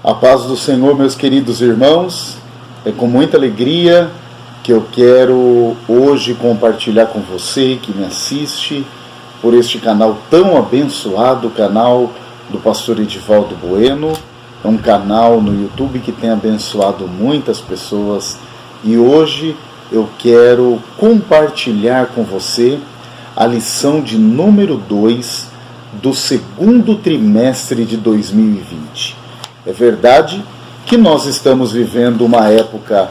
A paz do Senhor, meus queridos irmãos, é com muita alegria que eu quero hoje compartilhar com você que me assiste por este canal tão abençoado, o canal do pastor Edivaldo Bueno. É um canal no YouTube que tem abençoado muitas pessoas e hoje eu quero compartilhar com você a lição de número 2 do segundo trimestre de 2020. É verdade que nós estamos vivendo uma época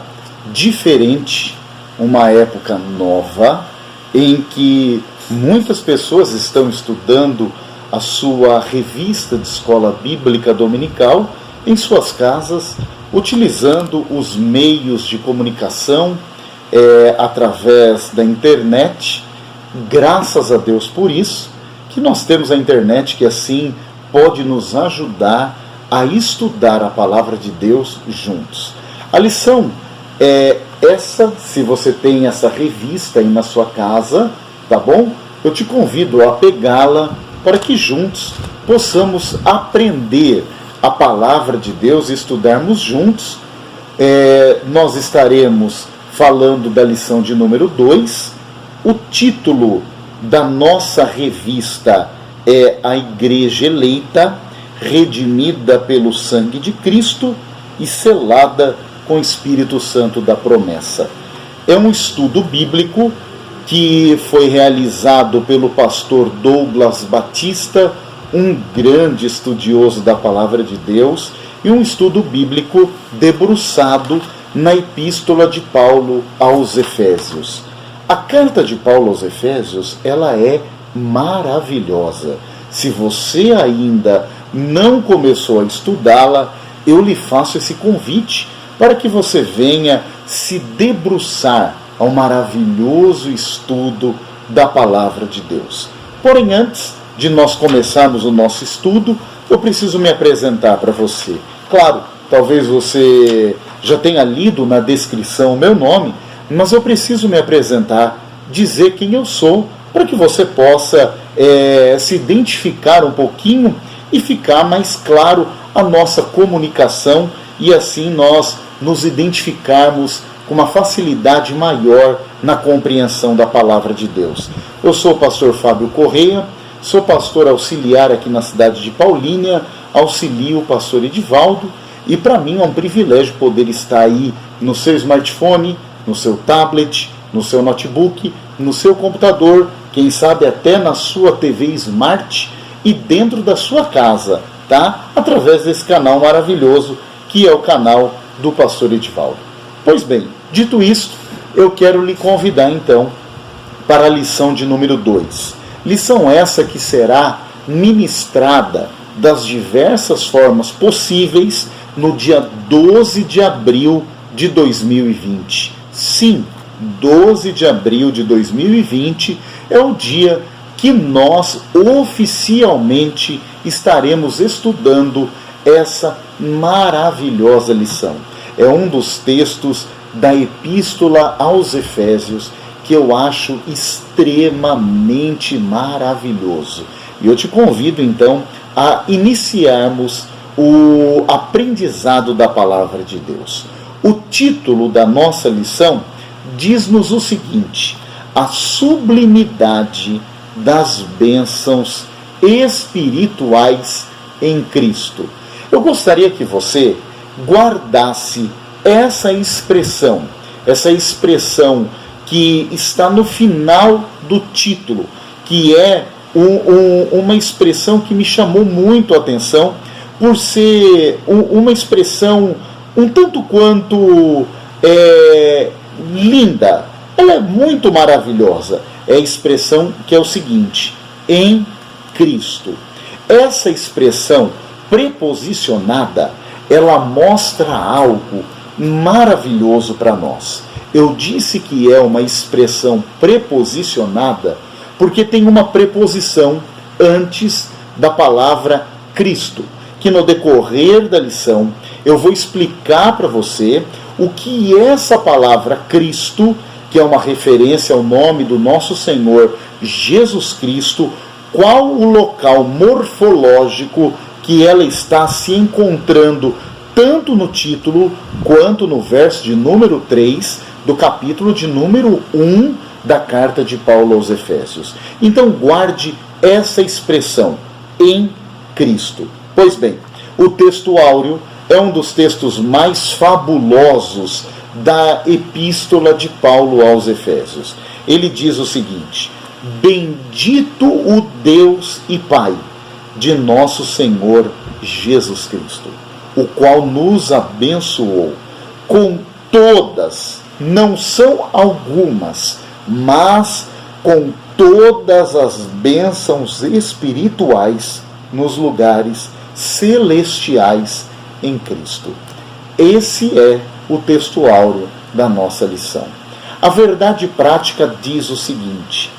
diferente, uma época nova, em que muitas pessoas estão estudando a sua revista de escola bíblica dominical em suas casas, utilizando os meios de comunicação através da internet. Graças a Deus por isso, que nós temos a internet que assim pode nos ajudar a estudar a palavra de Deus juntos. A lição é essa, se você tem essa revista aí na sua casa, tá bom? Eu te convido a pegá-la para que juntos possamos aprender a palavra de Deus e estudarmos juntos. Nós estaremos falando da lição de número 2. O título da nossa revista é A Igreja Eleita, redimida pelo sangue de Cristo e selada com o Espírito Santo da promessa. É um estudo bíblico que foi realizado pelo pastor Douglas Batista, um grande estudioso da palavra de Deus, e um estudo bíblico debruçado na epístola de Paulo aos Efésios. A carta de Paulo aos Efésios, ela é maravilhosa. Se você ainda não começou a estudá-la, eu lhe faço esse convite para que você venha se debruçar ao maravilhoso estudo da palavra de Deus. Porém, antes de nós começarmos o nosso estudo, eu preciso me apresentar para você. Claro, talvez você já tenha lido na descrição o meu nome, mas eu preciso me apresentar, dizer quem eu sou, para que você possa se identificar um pouquinho e ficar mais claro a nossa comunicação e assim nós nos identificarmos com uma facilidade maior na compreensão da palavra de Deus. Eu sou o pastor Fábio Correia, sou pastor auxiliar aqui na cidade de Paulínia, auxilio o pastor Edivaldo e para mim é um privilégio poder estar aí no seu smartphone, no seu tablet, no seu notebook, no seu computador, quem sabe até na sua TV Smart e dentro da sua casa, tá? Através desse canal maravilhoso que é o canal do pastor Edivaldo. Pois bem, dito isso, eu quero lhe convidar então para a lição de número 2. Lição essa que será ministrada das diversas formas possíveis no dia 12 de abril de 2020. Sim, 12 de abril de 2020 é o dia que nós oficialmente estaremos estudando essa maravilhosa lição. É um dos textos da Epístola aos Efésios que eu acho extremamente maravilhoso. E eu te convido então a iniciarmos o aprendizado da palavra de Deus. O título da nossa lição diz-nos o seguinte: a sublimidade das bênçãos espirituais em Cristo. Eu gostaria que você guardasse essa expressão que está no final do título, que é uma expressão que me chamou muito a atenção, por ser uma expressão um tanto quanto linda. Ela é muito maravilhosa. É a expressão que é o seguinte: em Cristo. Essa expressão preposicionada, ela mostra algo maravilhoso para nós. Eu disse que é uma expressão preposicionada porque tem uma preposição antes da palavra Cristo, que no decorrer da lição eu vou explicar para você o que é essa palavra Cristo, que é uma referência ao nome do nosso Senhor Jesus Cristo, qual o local morfológico que ela está se encontrando tanto no título quanto no verso de número 3 do capítulo de número 1 da carta de Paulo aos Efésios. Então guarde essa expressão, em Cristo. Pois bem, o texto áureo é um dos textos mais fabulosos da epístola de Paulo aos Efésios. Ele diz o seguinte: bendito o Deus e Pai de nosso Senhor Jesus Cristo, o qual nos abençoou com todas, não são algumas, mas com todas as bênçãos espirituais nos lugares celestiais em Cristo. Esse é o texto áureo da nossa lição. A verdade prática diz o seguinte: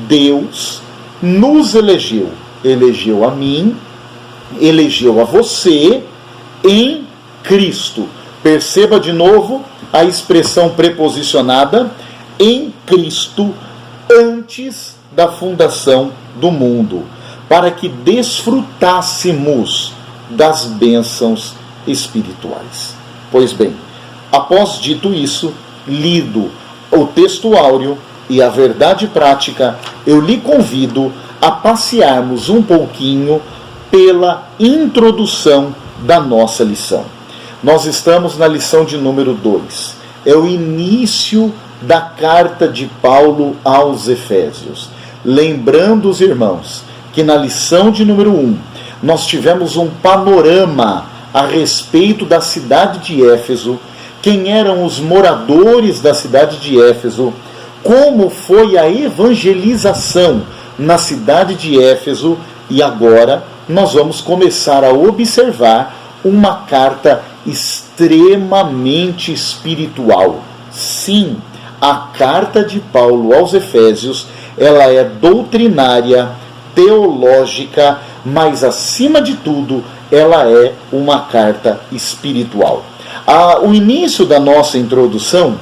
Deus nos elegeu, elegeu a mim, elegeu a você em Cristo. Perceba de novo a expressão preposicionada, em Cristo, antes da fundação do mundo, para que desfrutássemos das bênçãos espirituais. Pois bem, após dito isso, lido o texto áureo e a verdade prática, eu lhe convido a passearmos um pouquinho pela introdução da nossa lição. Nós estamos na lição de número 2. É o início da carta de Paulo aos Efésios. Lembrando os irmãos que na lição de número 1 nós tivemos um panorama a respeito da cidade de Éfeso, quem eram os moradores da cidade de Éfeso, como foi a evangelização na cidade de Éfeso, e agora nós vamos começar a observar uma carta extremamente espiritual. Sim, a carta de Paulo aos Efésios, ela é doutrinária, teológica, mas acima de tudo, ela é uma carta espiritual. O início da nossa introdução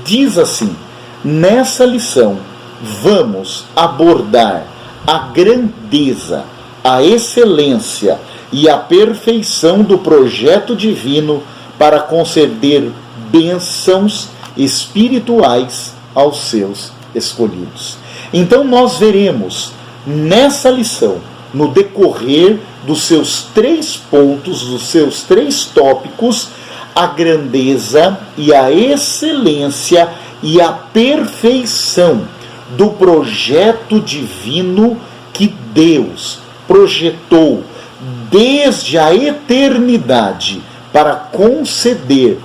diz assim: nessa lição vamos abordar a grandeza, a excelência e a perfeição do projeto divino para conceder bênçãos espirituais aos seus escolhidos. Então nós veremos nessa lição, no decorrer dos seus 3 pontos, dos seus 3 tópicos, a grandeza e a excelência e a perfeição do projeto divino que Deus projetou desde a eternidade para conceder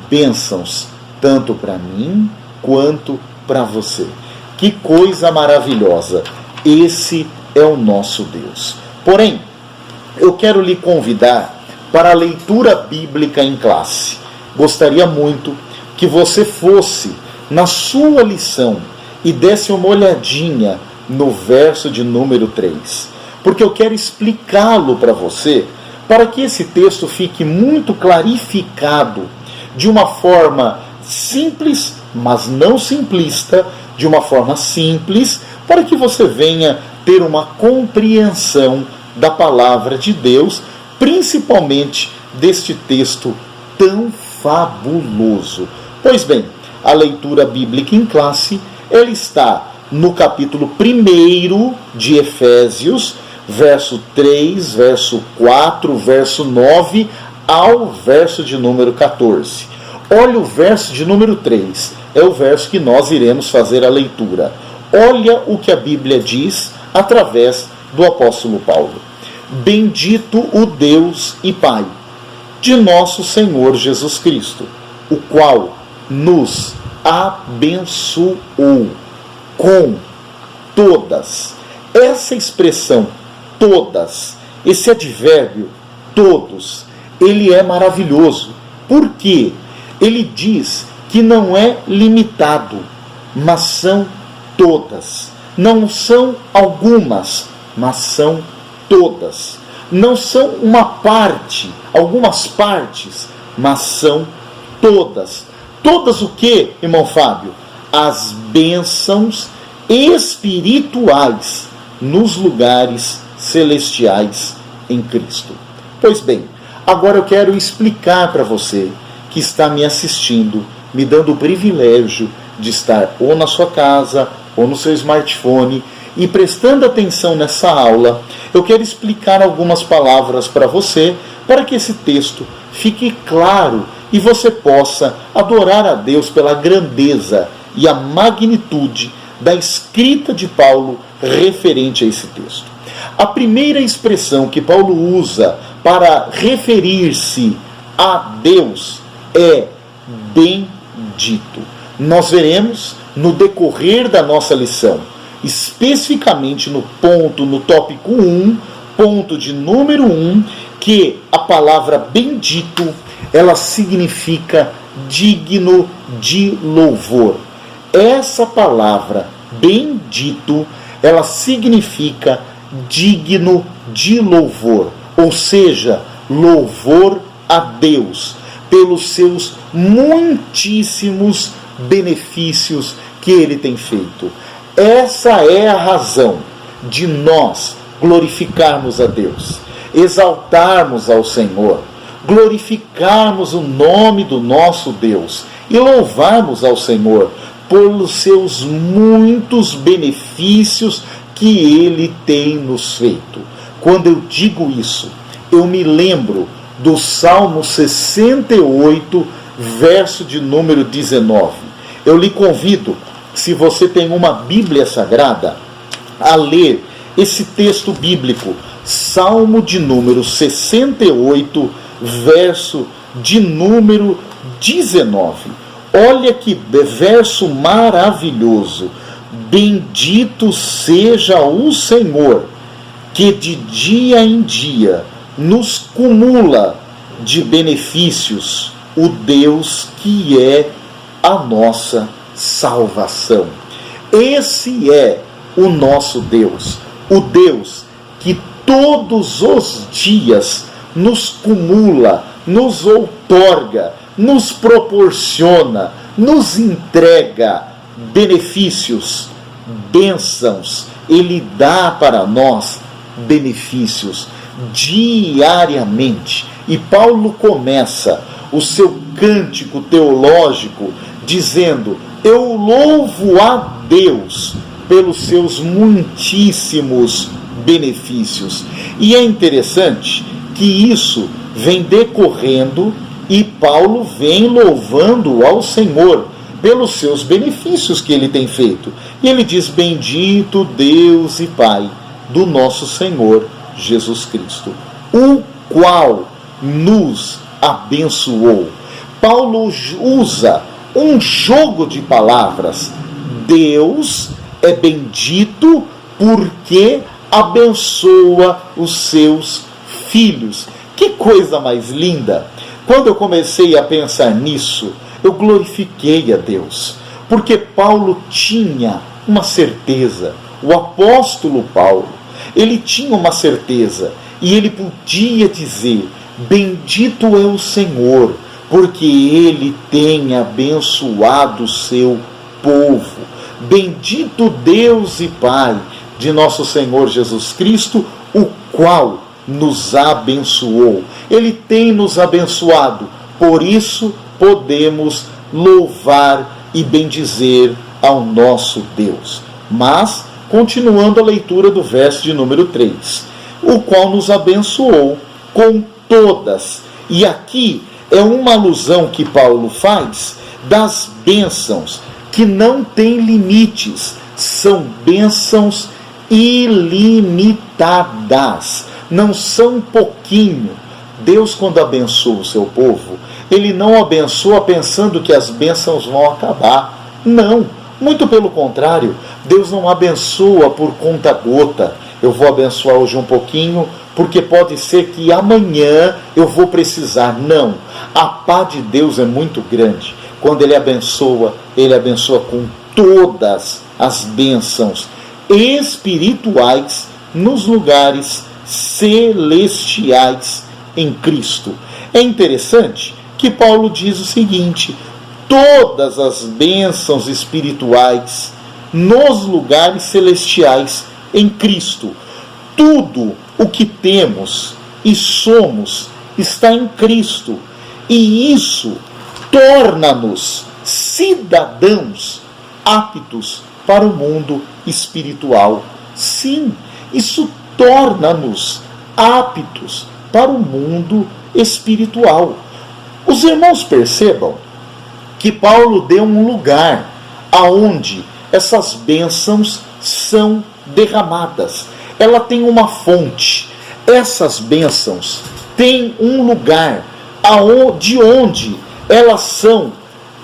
bênçãos tanto para mim quanto para você. Que coisa maravilhosa! Esse é o nosso Deus. Porém, eu quero lhe convidar para a leitura bíblica em classe. Gostaria muito que você fosse na sua lição e desse uma olhadinha no verso de número 3, porque eu quero explicá-lo para você, para que esse texto fique muito clarificado, de uma forma simples, mas não simplista, de uma forma simples, para que você venha ter uma compreensão da palavra de Deus, principalmente deste texto tão fabuloso. Pois bem, a leitura bíblica em classe, ela está no capítulo 1 de Efésios, verso 3, verso 4, verso 9, ao verso de número 14. Olha o verso de número 3, é o verso que nós iremos fazer a leitura. Olha o que a Bíblia diz através do apóstolo Paulo. Bendito o Deus e Pai de nosso Senhor Jesus Cristo, o qual nos abençoou com todas. Essa expressão, todas, esse advérbio, todos, ele é maravilhoso. Por quê? Ele diz que não é limitado, mas são todas. Não são algumas, mas são todas. Não são uma parte, algumas partes, mas são todas. Todas o que, irmão Fábio? As bênçãos espirituais nos lugares celestiais em Cristo. Pois bem, Agora eu quero explicar para você que está me assistindo, me dando o privilégio de estar ou na sua casa ou no seu smartphone e prestando atenção nessa aula. Eu quero explicar algumas palavras para você, para que esse texto fique claro e você possa adorar a Deus pela grandeza e a magnitude da escrita de Paulo referente a esse texto. A primeira expressão que Paulo usa para referir-se a Deus é bendito. Nós veremos no decorrer da nossa lição, especificamente no tópico 1, ponto de número 1, que a palavra bendito, ela significa digno de louvor. Essa palavra bendito, ela significa digno de louvor, ou seja, louvor a Deus pelos seus muitíssimos benefícios que Ele tem feito. Essa é a razão de nós glorificarmos a Deus, exaltarmos ao Senhor, glorificarmos o nome do nosso Deus e louvarmos ao Senhor pelos seus muitos benefícios que Ele tem nos feito. Quando eu digo isso, eu me lembro do Salmo 68, verso de número 19. Eu lhe convido, se você tem uma Bíblia Sagrada, a ler esse texto bíblico, Salmo de número 68, verso de número 19. Olha que verso maravilhoso. Bendito seja o Senhor, que de dia em dia nos cumula de benefícios, o Deus que é a nossa salvação. Esse é o nosso Deus, o Deus que todos os dias nos cumula, nos outorga, nos proporciona, nos entrega benefícios, bênçãos. Ele dá para nós benefícios diariamente. E Paulo começa o seu cântico teológico dizendo: eu louvo a Deus pelos seus muitíssimos benefícios. E é interessante que isso vem decorrendo e Paulo vem louvando ao Senhor pelos seus benefícios que Ele tem feito. E ele diz: bendito Deus e Pai do nosso Senhor Jesus Cristo, o qual nos abençoou. Paulo usa um jogo de palavras. Deus é bendito porque abençoa os seus filhos. Que coisa mais linda! Quando eu comecei a pensar nisso, eu glorifiquei a Deus, porque Paulo tinha uma certeza. O apóstolo Paulo, ele tinha uma certeza, e ele podia dizer: bendito é o Senhor, porque Ele tem abençoado o seu povo. Bendito Deus e Pai de nosso Senhor Jesus Cristo, o qual nos abençoou. Ele tem nos abençoado, por isso podemos louvar e bendizer ao nosso Deus. Mas, continuando a leitura do verso de número 3, o qual nos abençoou com todas. E aqui é uma alusão que Paulo faz das bênçãos que não têm limites, são bênçãos ilimitadas, não são pouquinho. Deus, quando abençoa o seu povo, Ele não abençoa pensando que as bênçãos vão acabar. Não, muito pelo contrário, Deus não abençoa por conta gota. Eu vou abençoar hoje um pouquinho, porque pode ser que amanhã eu vou precisar. Não, a paz de Deus é muito grande. Quando Ele abençoa com todas as bênçãos espirituais nos lugares celestiais em Cristo. É interessante que Paulo diz o seguinte: todas as bênçãos espirituais nos lugares celestiais em Cristo. Tudo o que temos e somos está em Cristo. E isso torna-nos cidadãos aptos para o mundo espiritual. Sim, isso torna-nos aptos para o mundo espiritual. Os irmãos percebam que Paulo deu um lugar aonde essas bênçãos são derramadas. Ela tem uma fonte. Essas bênçãos têm um lugar de onde elas são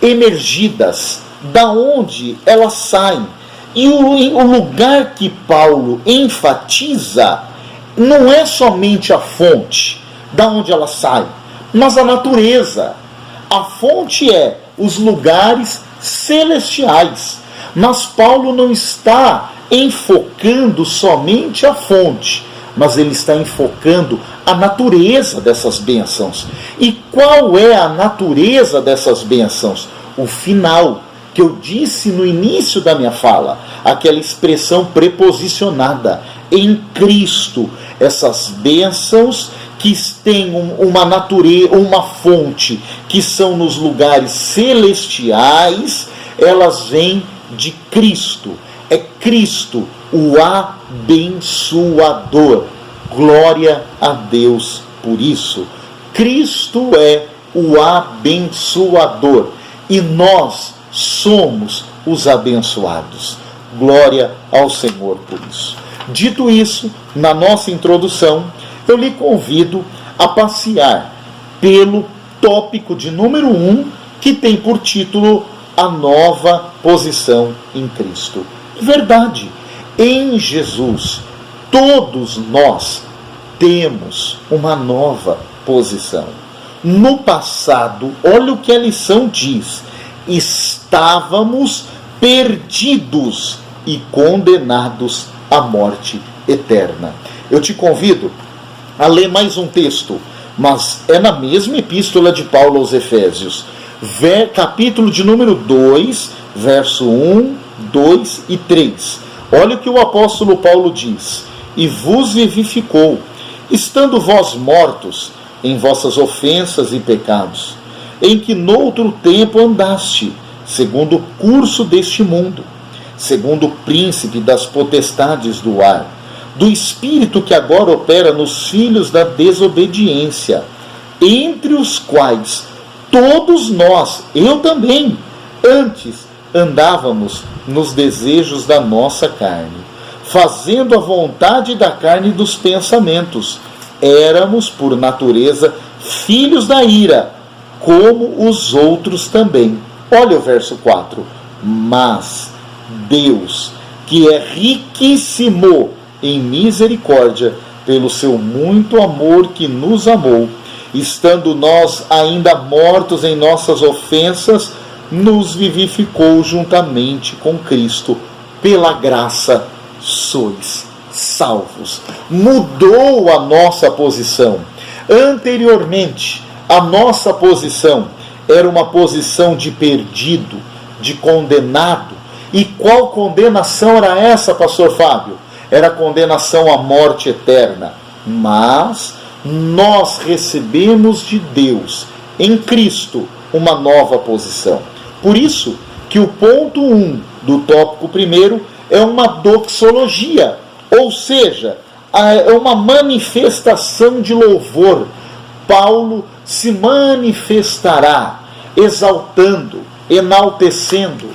emergidas, da onde elas saem. E o lugar que Paulo enfatiza não é somente a fonte, da onde ela sai, mas a natureza. A fonte é os lugares celestiais. Mas Paulo não está enfocando somente a fonte, mas ele está enfocando a natureza dessas bênçãos. E qual é a natureza dessas bênçãos? O final, que eu disse no início da minha fala, aquela expressão preposicionada, em Cristo. Essas bênçãos que têm uma natureza, uma fonte, que são nos lugares celestiais, elas vêm de Cristo. É Cristo o abençoador. Glória a Deus por isso. Cristo é o abençoador e nós somos os abençoados. Glória ao Senhor por isso. Dito isso, na nossa introdução, eu lhe convido a passear pelo tópico de número 1, que tem por título a nova posição em Cristo. Verdade, em Jesus, todos nós temos uma nova posição. No passado, olha o que a lição diz: estávamos perdidos e condenados à morte eterna. Eu te convido a ler mais um texto, mas é na mesma epístola de Paulo aos Efésios, capítulo de número 2, verso 1, 2 e 3. Olha o que o apóstolo Paulo diz: e vos vivificou, estando vós mortos em vossas ofensas e pecados, em que noutro tempo andaste, segundo o curso deste mundo, segundo o príncipe das potestades do ar, do espírito que agora opera nos filhos da desobediência, entre os quais todos nós, eu também, antes andávamos nos desejos da nossa carne, fazendo a vontade da carne e dos pensamentos. Éramos, por natureza, filhos da ira, como os outros também. Olha o verso 4. Mas Deus, que é riquíssimo em misericórdia, pelo seu muito amor que nos amou, estando nós ainda mortos em nossas ofensas, nos vivificou juntamente com Cristo. Pela graça sois salvos. Mudou a nossa posição. Anteriormente, a nossa posição era uma posição de perdido, de condenado. E qual condenação era essa, pastor Fábio? Era a condenação à morte eterna. Mas nós recebemos de Deus, em Cristo, uma nova posição. Por isso que o ponto 1 do tópico 1 é uma doxologia, ou seja, é uma manifestação de louvor. Paulo se manifestará exaltando, enaltecendo,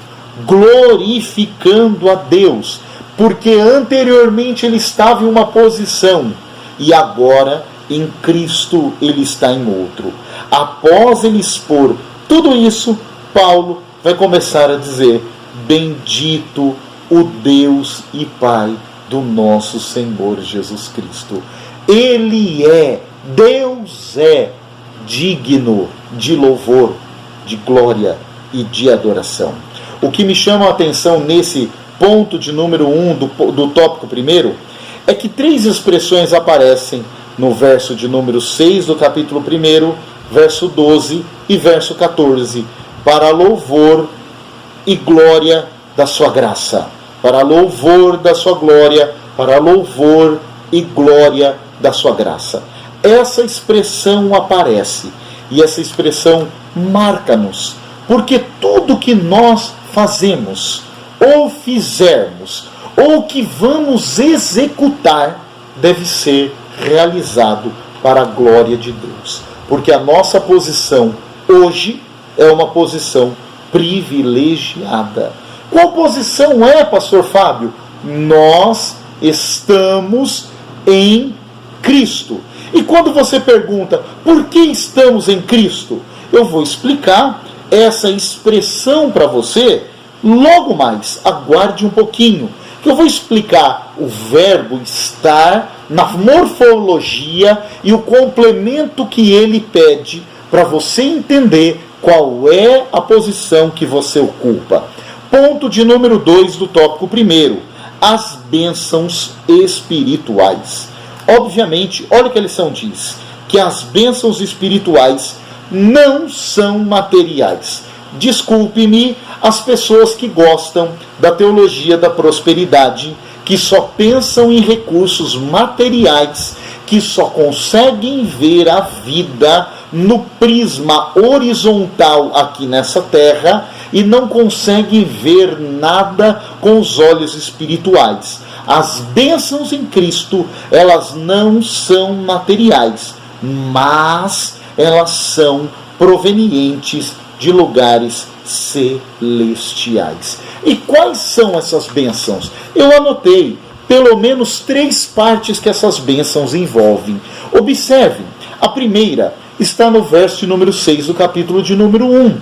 glorificando a Deus, porque anteriormente ele estava em uma posição e agora em Cristo ele está em outro. Após ele expor tudo isso, Paulo vai começar a dizer: bendito o Deus e Pai do nosso Senhor Jesus Cristo. Deus é digno de louvor, de glória e de adoração. O que me chama a atenção nesse ponto de número 1 do tópico 1 é que 3 expressões aparecem no verso de número 6 do capítulo 1, verso 12 e verso 14, para louvor e glória da sua graça, para louvor da sua glória, para louvor e glória da sua graça. essa expressão aparece. E essa expressão marca-nos, porque tudo que nós fazemos, ou fizermos, ou que vamos executar, deve ser realizado para a glória de Deus. Porque a nossa posição hoje é uma posição privilegiada. Qual posição é, pastor Fábio? Nós estamos em Cristo. E quando você pergunta, por que estamos em Cristo? Eu vou explicar essa expressão para você logo mais. Aguarde um pouquinho, que eu vou explicar o verbo estar na morfologia e o complemento que ele pede para você entender qual é a posição que você ocupa. Ponto de número 2 do tópico 1. As bênçãos espirituais. Obviamente, olha o que a lição diz, que as bênçãos espirituais não são materiais. Desculpe-me as pessoas que gostam da teologia da prosperidade, que só pensam em recursos materiais, que só conseguem ver a vida no prisma horizontal aqui nessa terra e não conseguem ver nada com os olhos espirituais. As bênçãos em Cristo, elas não são materiais, mas elas são provenientes de lugares celestiais. E quais são essas bênçãos? Eu anotei pelo menos 3 partes que essas bênçãos envolvem. Observem, a primeira está no verso de número 6 do capítulo de número 1.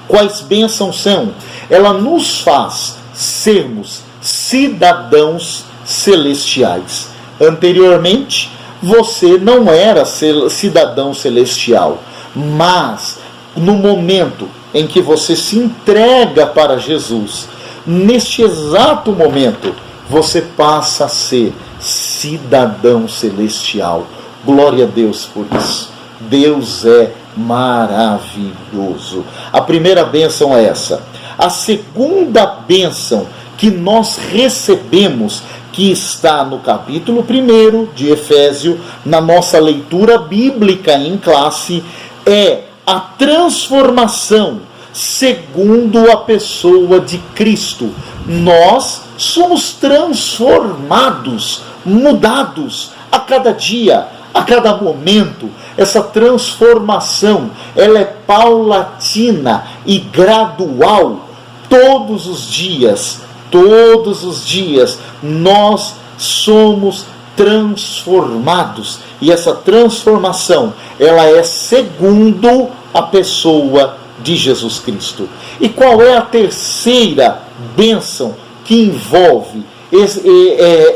Quais bênçãos são? Ela nos faz sermos cidadãos celestiais. Anteriormente, você não era cidadão celestial, mas no momento em que você se entrega para Jesus, neste exato momento, você passa a ser cidadão celestial. Glória a Deus por isso. Deus é maravilhoso. A primeira bênção é essa. A segunda bênção que nós recebemos, que está no capítulo 1 de Efésios, na nossa leitura bíblica em classe, é a transformação segundo a pessoa de Cristo. Nós somos transformados, mudados a cada dia, a cada momento. Essa transformação, ela é paulatina e gradual. Todos os dias nós somos transformados. E essa transformação, ela é segundo a pessoa de Jesus Cristo. E qual é a terceira bênção que envolve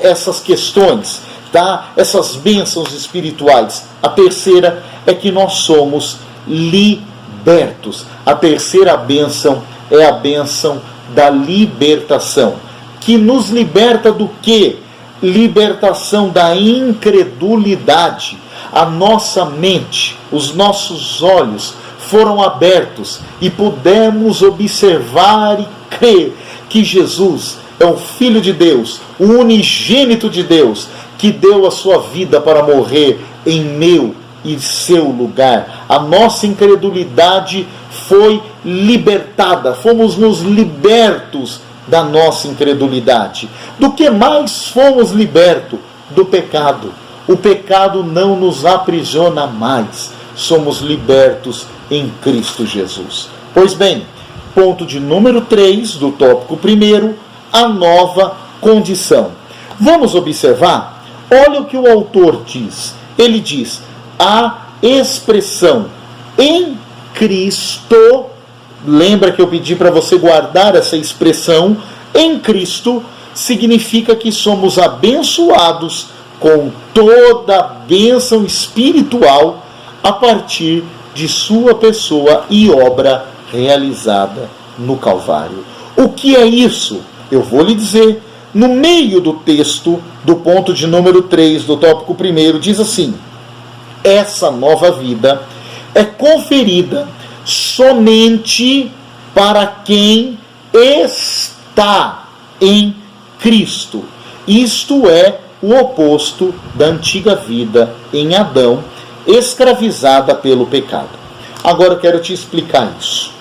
essas questões, tá? Essas bênçãos espirituais? A terceira é que nós somos libertos. A terceira bênção é a bênção da libertação, que nos liberta do quê? Libertação da incredulidade. A nossa mente, os nossos olhos foram abertos e pudemos observar e crer que Jesus é o Filho de Deus, o unigênito de Deus, que deu a sua vida para morrer em meu e seu lugar. A nossa incredulidade foi libertada, fomos nos libertos da nossa incredulidade. Do que mais fomos libertos? Do pecado. O pecado não nos aprisiona mais. Somos libertos em Cristo Jesus. Pois bem, ponto de número 3 do tópico 1, a nova condição. Vamos observar? Olha o que o autor diz. Ele diz, a expressão em Cristo, lembra que eu pedi para você guardar essa expressão, em Cristo, significa que somos abençoados com toda a bênção espiritual a partir de sua pessoa e obra realizada no Calvário. O que é isso? Eu vou lhe dizer. No meio do texto, do ponto de número 3 do tópico 1, diz assim: essa nova vida é conferida somente para quem está em Cristo. Isto é o oposto da antiga vida em Adão, escravizada pelo pecado. Agora eu quero te explicar isso.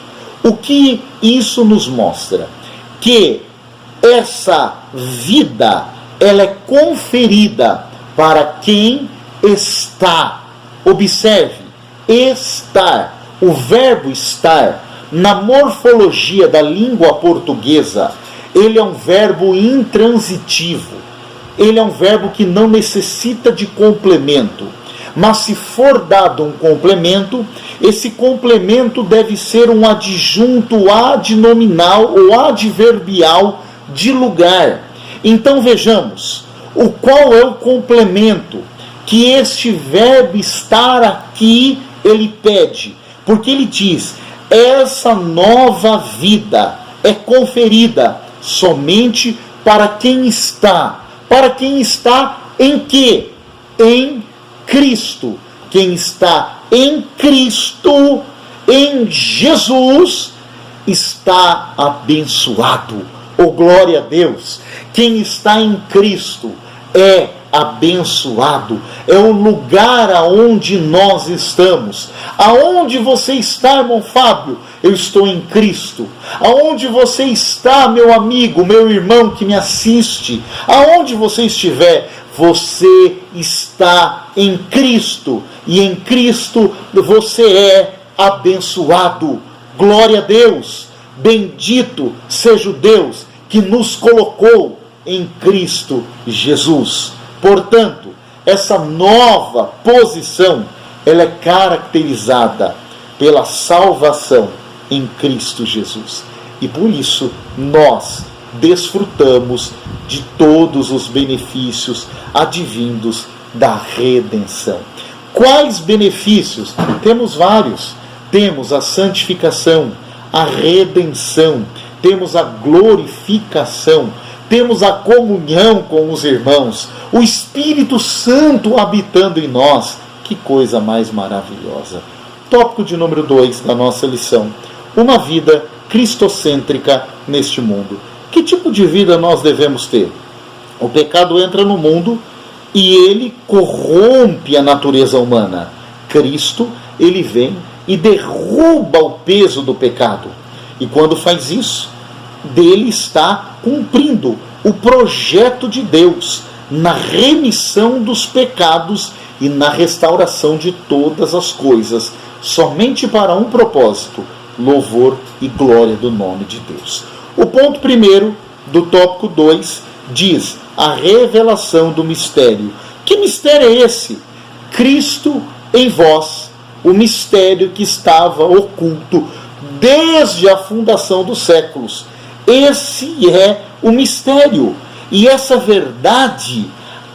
O que isso nos mostra? Que essa vida, ela é conferida para quem está. Observe, estar. O verbo estar, na morfologia da língua portuguesa, ele é um verbo intransitivo. Ele é um verbo que não necessita de complemento. Mas se for dado um complemento, esse complemento deve ser um adjunto adnominal ou adverbial de lugar. Então vejamos, qual é o complemento que este verbo estar aqui ele pede? Porque ele diz, essa nova vida é conferida somente para quem está. Para quem está em quê? Em Cristo. Quem está em Cristo, em Jesus, está abençoado. Oh, glória a Deus! Quem está em Cristo é abençoado. É o lugar aonde nós estamos. Aonde você está, irmão Fábio? Eu estou em Cristo. Aonde você está, meu amigo, meu irmão que me assiste? Aonde você estiver, você está em Cristo. E em Cristo você é abençoado. Glória a Deus. Bendito seja o Deus que nos colocou em Cristo Jesus. Portanto, essa nova posição, ela é caracterizada pela salvação em Cristo Jesus. E por isso, nós desfrutamos de todos os benefícios advindos da redenção. Quais benefícios? Temos vários. Temos a santificação, a redenção, temos a glorificação, temos a comunhão com os irmãos, o Espírito Santo habitando em nós. Que coisa mais maravilhosa. Tópico de número 2 da nossa lição. Uma vida cristocêntrica neste mundo. Que tipo de vida nós devemos ter? O pecado entra no mundo e ele corrompe a natureza humana. Cristo, ele vem e derruba o peso do pecado. E quando faz isso, dele está cumprindo o projeto de Deus na remissão dos pecados e na restauração de todas as coisas, somente para um propósito: louvor e glória do nome de Deus. O ponto primeiro do tópico 2 diz a revelação do mistério. Que mistério é esse? Cristo em vós, o mistério que estava oculto desde a fundação dos séculos. Esse é o mistério. E essa verdade,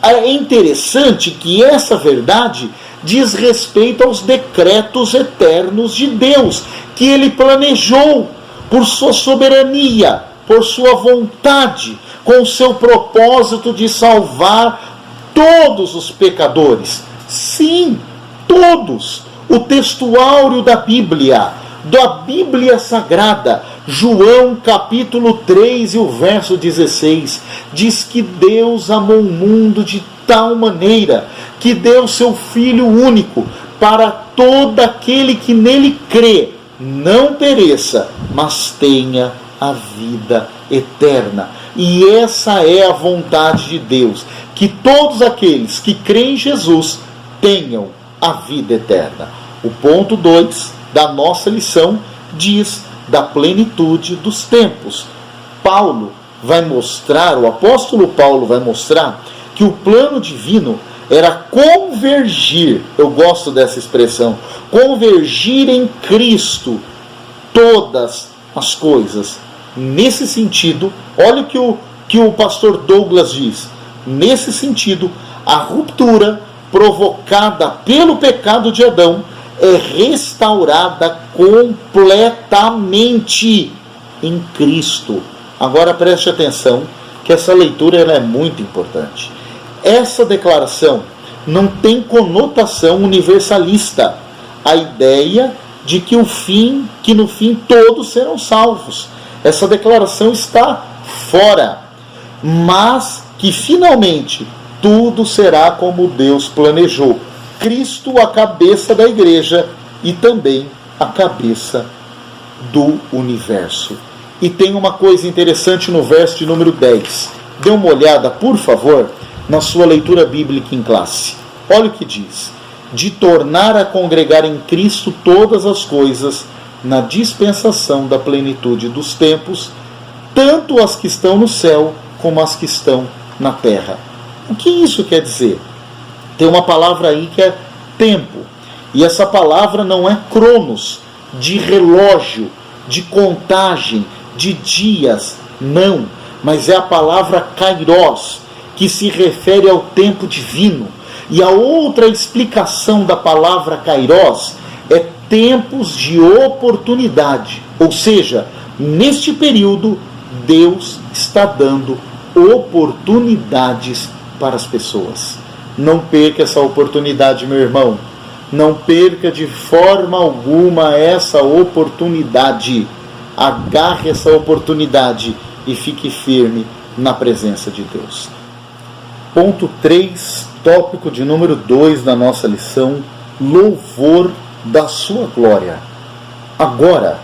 é interessante que essa verdade diz respeito aos decretos eternos de Deus, que ele planejou por sua soberania, por sua vontade, com o seu propósito de salvar todos os pecadores. Sim, todos. O textuário da Bíblia Sagrada, João capítulo 3 e o verso 16, diz que Deus amou o mundo de tal maneira que deu seu Filho único, para todo aquele que nele crê, não pereça, mas tenha a vida eterna. E essa é a vontade de Deus, que todos aqueles que creem em Jesus tenham a vida eterna. O ponto 2 da nossa lição diz da plenitude dos tempos. O apóstolo Paulo vai mostrar que o plano divino era convergir, eu gosto dessa expressão, convergir em Cristo todas as coisas. Nesse sentido, olha o que o pastor Douglas diz. Nesse sentido, a ruptura provocada pelo pecado de Adão é restaurada completamente em Cristo. Agora preste atenção, que essa leitura ela é muito importante. Essa declaração não tem conotação universalista. A ideia de que no fim todos serão salvos. Essa declaração está fora. Mas que finalmente tudo será como Deus planejou. Cristo a cabeça da igreja e também a cabeça do universo. E tem uma coisa interessante no verso de número 10. Dê uma olhada, por favor, na sua leitura bíblica em classe. Olha o que diz: de tornar a congregar em Cristo todas as coisas na dispensação da plenitude dos tempos, tanto as que estão no céu como as que estão na terra. O que isso quer dizer? Tem uma palavra aí que é tempo. E essa palavra não é cronos, de relógio, de contagem, de dias, não. Mas é a palavra kairos, que se refere ao tempo divino. E a outra explicação da palavra kairos é tempos de oportunidade. Ou seja, neste período, Deus está dando oportunidades para as pessoas. Não perca essa oportunidade, meu irmão. Não perca de forma alguma essa oportunidade. Agarre essa oportunidade e fique firme na presença de Deus. Ponto 3, tópico de número 2 da nossa lição: louvor da sua glória. Agora,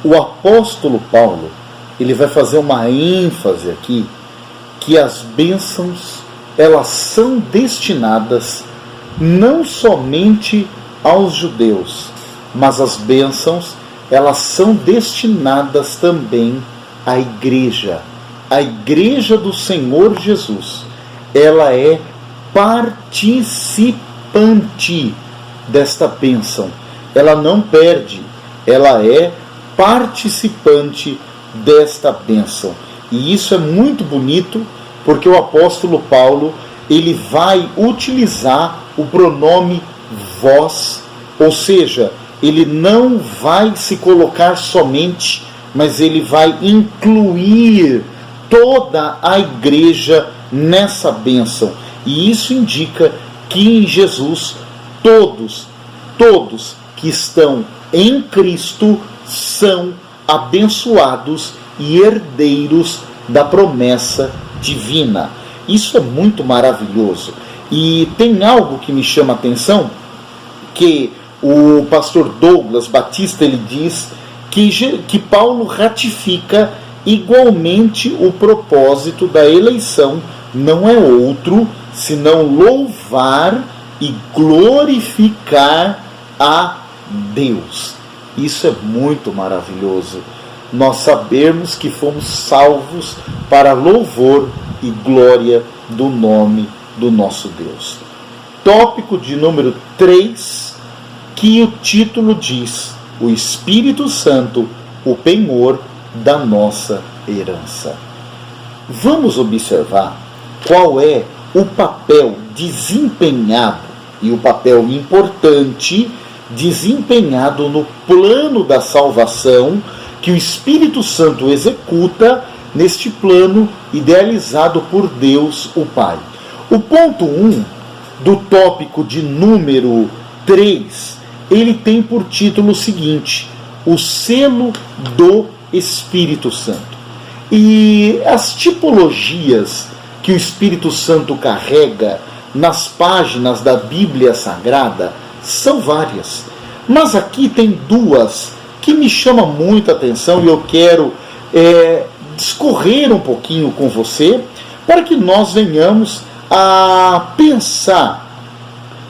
o apóstolo Paulo, ele vai fazer uma ênfase aqui, que as bênçãos, elas são destinadas não somente aos judeus, mas as bênçãos, elas são destinadas também à igreja. A igreja do Senhor Jesus, ela é participante desta bênção. Ela não perde, ela é participante desta bênção. E isso é muito bonito, porque o apóstolo Paulo, ele vai utilizar o pronome vós, ou seja, ele não vai se colocar somente, mas ele vai incluir toda a igreja nessa bênção. E isso indica que em Jesus todos que estão em Cristo são abençoados e herdeiros da promessa divina. Isso é muito maravilhoso. E tem algo que me chama a atenção, que o pastor Douglas Batista, ele diz que Paulo ratifica igualmente o propósito da eleição, não é outro senão louvar e glorificar a Deus. Isso é muito maravilhoso. Nós sabemos que fomos salvos para louvor e glória do nome do nosso Deus. Tópico de número 3, que o título diz: o Espírito Santo, o penhor da nossa herança. Vamos observar qual é o papel desempenhado, e o papel importante desempenhado no plano da salvação que o Espírito Santo executa neste plano idealizado por Deus o Pai. O ponto 1 do tópico de número 3, ele tem por título o seguinte: o selo do Espírito Santo. E as tipologias que o Espírito Santo carrega nas páginas da Bíblia Sagrada são várias, mas aqui tem duas que me chamam muita atenção e eu quero discorrer um pouquinho com você para que nós venhamos a pensar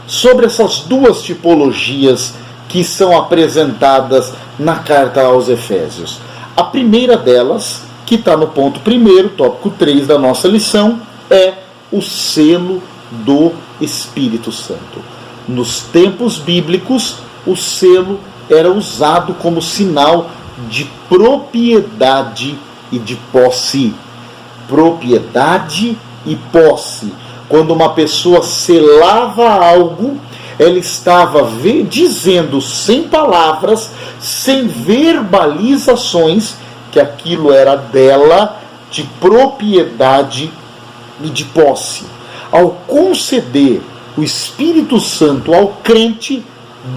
sobre essas duas tipologias que são apresentadas na carta aos Efésios. A primeira delas, que está no ponto 1, tópico 3 da nossa lição, é o selo do Espírito Santo. Nos tempos bíblicos, o selo era usado como sinal de propriedade e de posse. Propriedade e posse. Quando uma pessoa selava algo, ela estava dizendo sem palavras, sem verbalizações, que aquilo era dela, de propriedade e de posse. Ao conceder o Espírito Santo ao crente,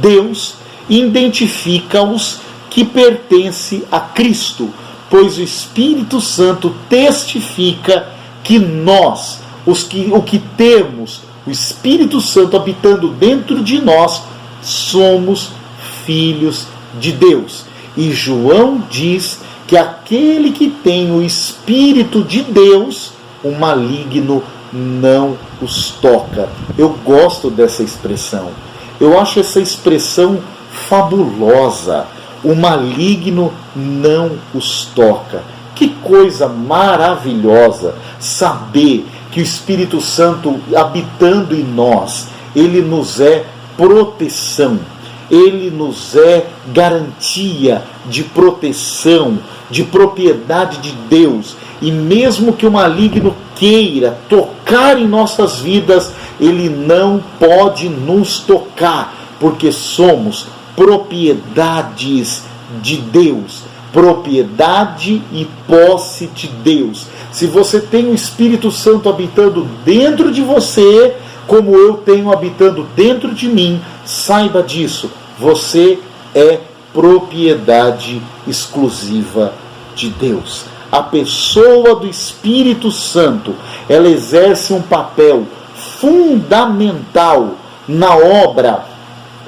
Deus identifica-os que pertence a Cristo, pois o Espírito Santo testifica que nós, o que temos o Espírito Santo habitando dentro de nós, somos filhos de Deus. E João diz que aquele que tem o Espírito de Deus, o maligno não os toca. Eu gosto dessa expressão. Eu acho essa expressão fabulosa. O maligno não os toca. Que coisa maravilhosa saber que o Espírito Santo habitando em nós, ele nos é proteção, ele nos é garantia de proteção, de propriedade de Deus. E mesmo que o maligno queira tocar em nossas vidas, ele não pode nos tocar, porque somos propriedades de Deus, propriedade e posse de Deus. Se você tem o Espírito Santo habitando dentro de você, como eu tenho habitando dentro de mim, saiba disso, você é propriedade exclusiva de Deus. A pessoa do Espírito Santo, ela exerce um papel fundamental na obra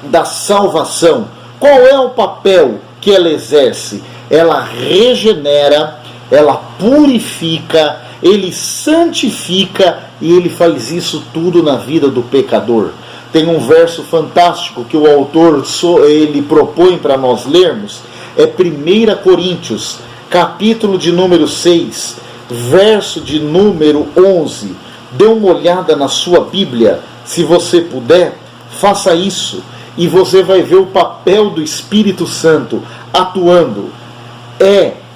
da salvação. Qual é o papel que ela exerce? Ela regenera, ela purifica, ele santifica, e ele faz isso tudo na vida do pecador. Tem um verso fantástico que o autor ele propõe para nós lermos, é 1 Coríntios, capítulo de número 6, verso de número 11. Dê uma olhada na sua Bíblia, se você puder, faça isso, e você vai ver o papel do Espírito Santo atuando.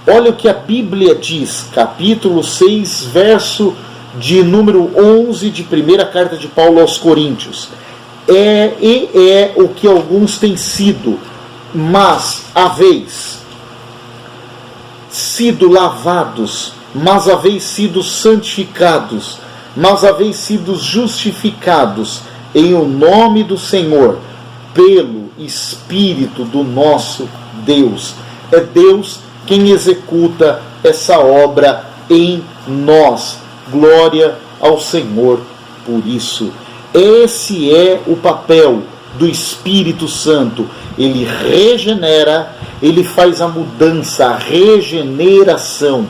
Olha o que a Bíblia diz, capítulo 6, verso de número 11 de 1ª carta de Paulo aos Coríntios. É o que alguns têm sido, mas haveis sido lavados, mas haveis sido santificados, mas haveis sido justificados em o nome do Senhor, pelo Espírito do nosso Deus. É Deus quem executa essa obra em nós. Glória ao Senhor por isso. Esse é o papel do Espírito Santo. Ele regenera, ele faz a mudança, a regeneração.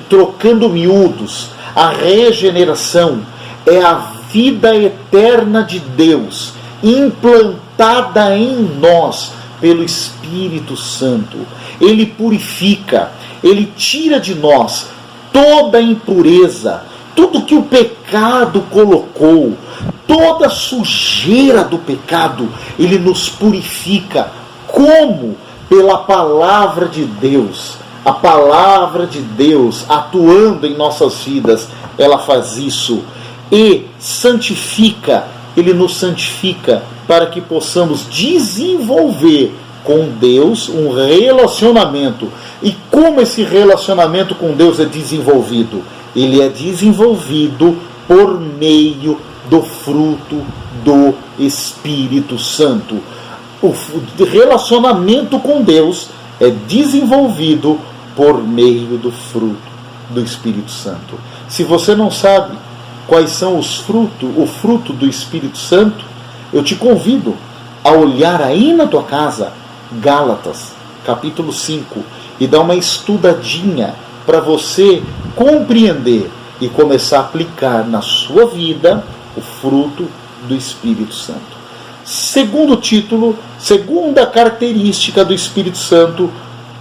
Trocando miúdos, a regeneração é a vida eterna de Deus, implantada em nós pelo Espírito Santo. Ele purifica, ele tira de nós toda a impureza, tudo que o pecado colocou, toda a sujeira do pecado, ele nos purifica. Como? Pela palavra de Deus. A palavra de Deus atuando em nossas vidas, ela faz isso. E santifica, ele nos santifica para que possamos desenvolver com Deus um relacionamento. E como esse relacionamento com Deus é desenvolvido? Ele é desenvolvido por meio do fruto do Espírito Santo. O relacionamento com Deus é desenvolvido por meio do fruto do Espírito Santo. Se você não sabe quais são o fruto do Espírito Santo, eu te convido a olhar aí na tua casa Gálatas, capítulo 5, e dar uma estudadinha para você compreender e começar a aplicar na sua vida o fruto do Espírito Santo. Segundo título, segunda característica do Espírito Santo,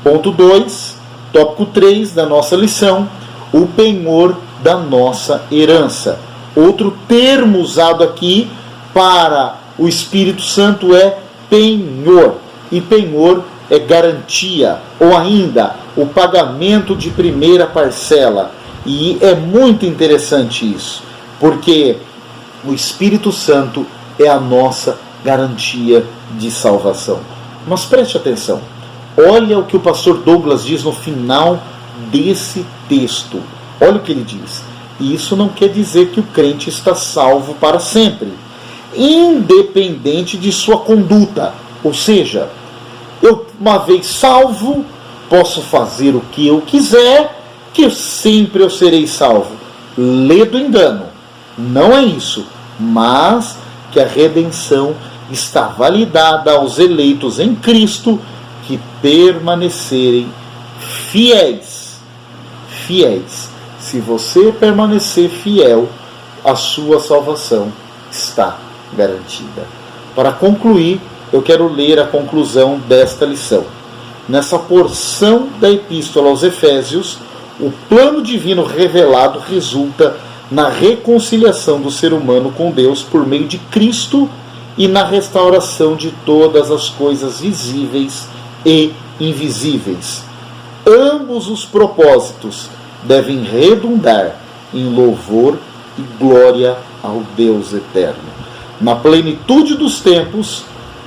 ponto 2, tópico 3 da nossa lição, o penhor da nossa herança. Outro termo usado aqui para o Espírito Santo é penhor. E penhor é garantia, ou ainda o pagamento de primeira parcela. E é muito interessante isso, porque o Espírito Santo é a nossa garantia de salvação. Mas preste atenção, olha o que o pastor Douglas diz no final desse texto. Olha o que ele diz. E isso não quer dizer que o crente está salvo para sempre, independente de sua conduta. Ou seja, eu, uma vez salvo, posso fazer o que eu quiser, que sempre eu serei salvo. Lê do engano. Não é isso. mas que a redenção está validada aos eleitos em Cristo que permanecerem fiéis. Fiéis. Se você permanecer fiel, a sua salvação está garantida. Para concluir, eu quero ler a conclusão desta lição. Nessa porção da Epístola aos Efésios, o plano divino revelado resulta na reconciliação do ser humano com Deus por meio de Cristo e na restauração de todas as coisas visíveis e invisíveis. Ambos os propósitos devem redundar em louvor e glória ao Deus eterno. Na plenitude dos tempos,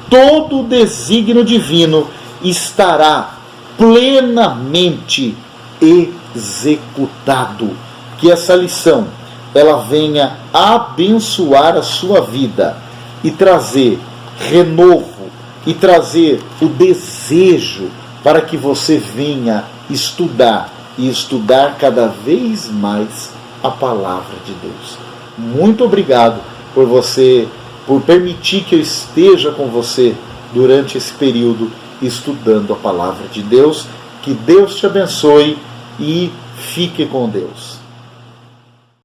todo o desígnio divino estará plenamente executado. Que essa lição ela venha abençoar a sua vida e trazer renovo e trazer o desejo para que você venha estudar e estudar cada vez mais a palavra de Deus. Muito obrigado por permitir que eu esteja com você durante esse período estudando a palavra de Deus. Que Deus te abençoe e fique com Deus.